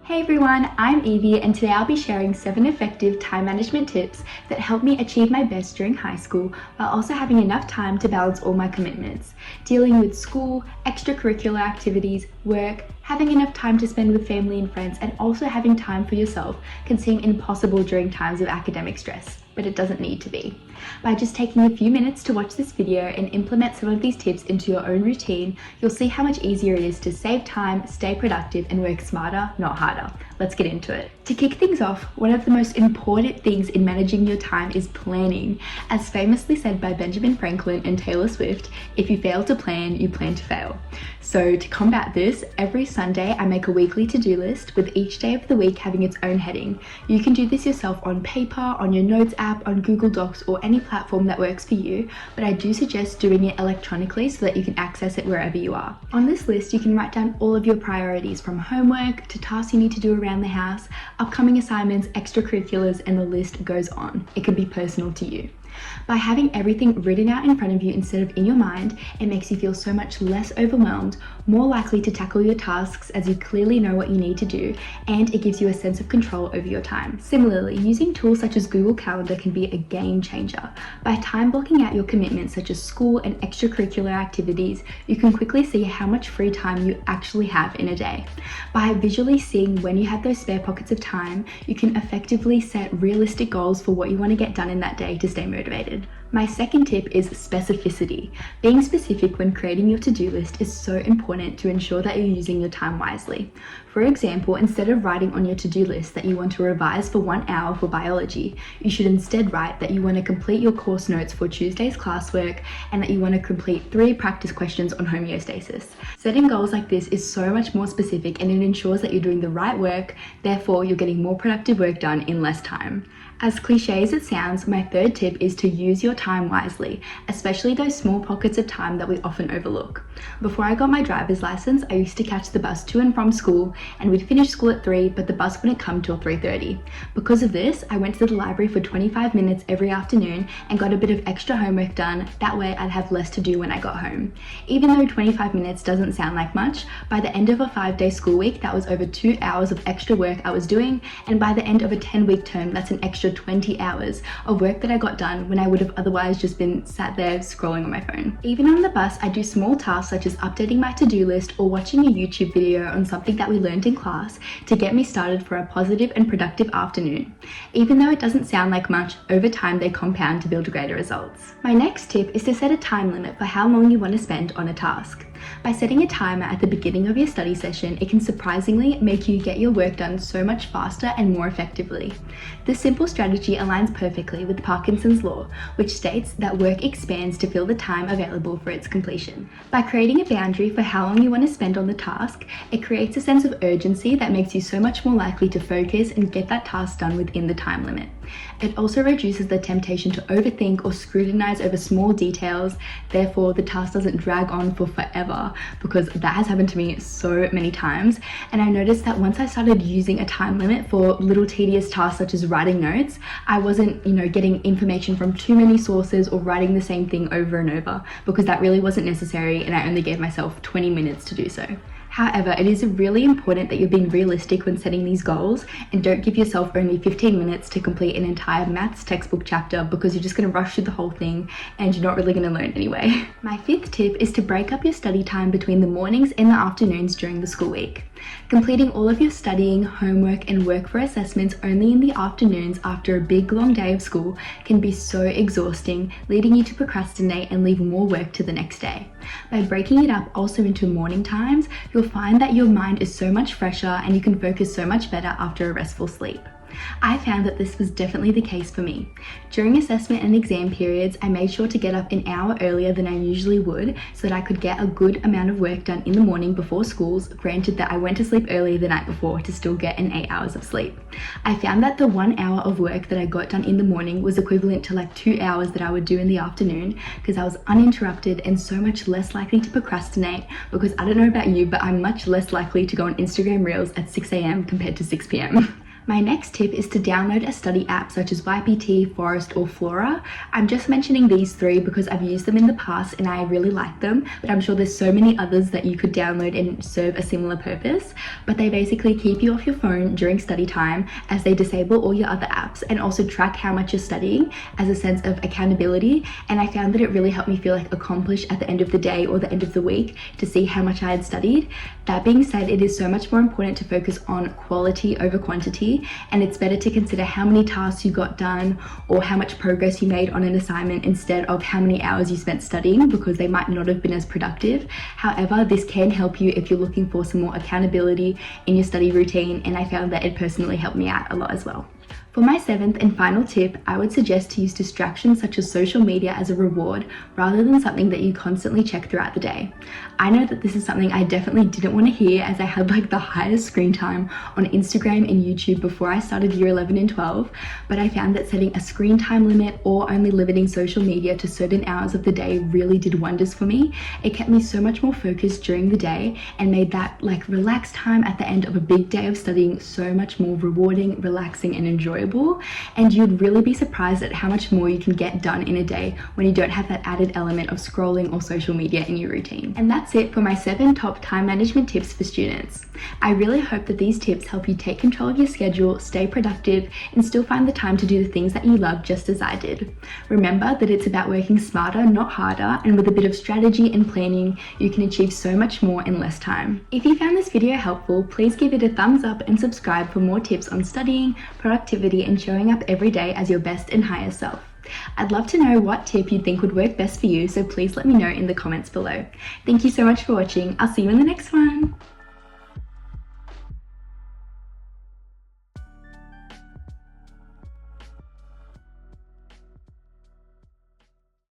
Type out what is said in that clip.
Hey everyone, I'm Evie and today I'll be sharing 7 effective time management tips that helped me achieve my best during high school while also having enough time to balance all my commitments. Dealing with school, extracurricular activities, work, having enough time to spend with family and friends, and also having time for yourself can seem impossible during times of academic stress, but it doesn't need to be. By just taking a few minutes to watch this video and implement some of these tips into your own routine, you'll see how much easier it is to save time, stay productive, and work smarter, not harder. Let's get into it. To kick things off, one of the most important things in managing your time is planning. As famously said by Benjamin Franklin and Taylor Swift, if you fail to plan, you plan to fail. So to combat this, every Sunday I make a weekly to-do list with each day of the week having its own heading. You can do this yourself on paper, on your notes app, on Google Docs, or any platform that works for you, but I do suggest doing it electronically so that you can access it wherever you are. On this list, you can write down all of your priorities, from homework to tasks you need to do around the house, upcoming assignments, extracurriculars, and the list goes on. It can be personal to you. By having everything written out in front of you instead of in your mind, it makes you feel so much less overwhelmed, more likely to tackle your tasks as you clearly know what you need to do, and it gives you a sense of control over your time. Similarly, using tools such as Google Calendar can be a game changer. By time blocking out your commitments such as school and extracurricular activities, you can quickly see how much free time you actually have in a day. By visually seeing when you have those spare pockets of time, you can effectively set realistic goals for what you want to get done in that day to stay motivated. My second tip is specificity. Being specific when creating your to-do list is so important to ensure that you're using your time wisely. For example, instead of writing on your to-do list that you want to revise for 1 hour for biology, you should instead write that you want to complete your course notes for Tuesday's classwork and that you want to complete 3 practice questions on homeostasis. Setting goals like this is so much more specific and it ensures that you're doing the right work, therefore you're getting more productive work done in less time. As cliche as it sounds, my third tip is to use your time wisely, especially those small pockets of time that we often overlook. Before I got my driver's license, I used to catch the bus to and from school, and we'd finish school at 3, but the bus wouldn't come till 3:30. Because of this, I went to the library for 25 minutes every afternoon and got a bit of extra homework done. That way I'd have less to do when I got home. Even though 25 minutes doesn't sound like much, by the end of a 5-day school week, that was over 2 hours of extra work I was doing, and by the end of a 10-week term, that's an extra 20 hours of work that I got done when I would have otherwise just been sat there scrolling on my phone. Even on the bus, I do small tasks such as updating my to-do list or watching a YouTube video on something that we learned in class to get me started for a positive and productive afternoon. Even though it doesn't sound like much, over time they compound to build greater results. My next tip is to set a time limit for how long you want to spend on a task. By setting a timer at the beginning of your study session, it can surprisingly make you get your work done so much faster and more effectively. This simple strategy aligns perfectly with Parkinson's law, which states that work expands to fill the time available for its completion. By creating a boundary for how long you want to spend on the task, it creates a sense of urgency that makes you so much more likely to focus and get that task done within the time limit. It also reduces the temptation to overthink or scrutinize over small details, therefore the task doesn't drag on for forever, because that has happened to me so many times. And I noticed that once I started using a time limit for little tedious tasks such as writing notes, I wasn't, getting information from too many sources or writing the same thing over and over, because that really wasn't necessary and I only gave myself 20 minutes to do so. However, it is really important that you're being realistic when setting these goals and don't give yourself only 15 minutes to complete an entire maths textbook chapter, because you're just going to rush through the whole thing and you're not really going to learn anyway. My fifth tip is to break up your study time between the mornings and the afternoons during the school week. Completing all of your studying, homework, and work for assessments only in the afternoons after a big long day of school can be so exhausting, leading you to procrastinate and leave more work to the next day. By breaking it up also into morning times, you'll find that your mind is so much fresher and you can focus so much better after a restful sleep. I found that this was definitely the case for me. During assessment and exam periods, I made sure to get up an hour earlier than I usually would so that I could get a good amount of work done in the morning before schools, granted that I went to sleep early the night before to still get an 8 hours of sleep. I found that the 1 hour of work that I got done in the morning was equivalent to like 2 hours that I would do in the afternoon, because I was uninterrupted and so much less likely to procrastinate, because I don't know about you, but I'm much less likely to go on Instagram Reels at 6 a.m. compared to 6 p.m. My next tip is to download a study app such as YPT, Forest or Flora. I'm just mentioning these three because I've used them in the past and I really like them, but I'm sure there's so many others that you could download and serve a similar purpose. But they basically keep you off your phone during study time as they disable all your other apps and also track how much you're studying as a sense of accountability. And I found that it really helped me feel like accomplished at the end of the day or the end of the week to see how much I had studied. That being said, it is so much more important to focus on quality over quantity, and it's better to consider how many tasks you got done or how much progress you made on an assignment instead of how many hours you spent studying, because they might not have been as productive. However, this can help you if you're looking for some more accountability in your study routine, and I found that it personally helped me out a lot as well. For my seventh and final tip, I would suggest to use distractions such as social media as a reward rather than something that you constantly check throughout the day. I know that this is something I definitely didn't want to hear, as I had like the highest screen time on Instagram and YouTube before I started year 11 and 12, but I found that setting a screen time limit or only limiting social media to certain hours of the day really did wonders for me. It kept me so much more focused during the day and made that like relaxed time at the end of a big day of studying so much more rewarding, relaxing and enjoyable. And you'd really be surprised at how much more you can get done in a day when you don't have that added element of scrolling or social media in your routine. And that's it for my 7 top time management tips for students. I really hope that these tips help you take control of your schedule, stay productive, and still find the time to do the things that you love, just as I did. Remember that it's about working smarter, not harder, and with a bit of strategy and planning, you can achieve so much more in less time. If you found this video helpful, please give it a thumbs up and subscribe for more tips on studying, productivity, and showing up every day as your best and highest self. I'd love to know what tip you think would work best for you, so please let me know in the comments below. Thank you so much for watching. I'll see you in the next one.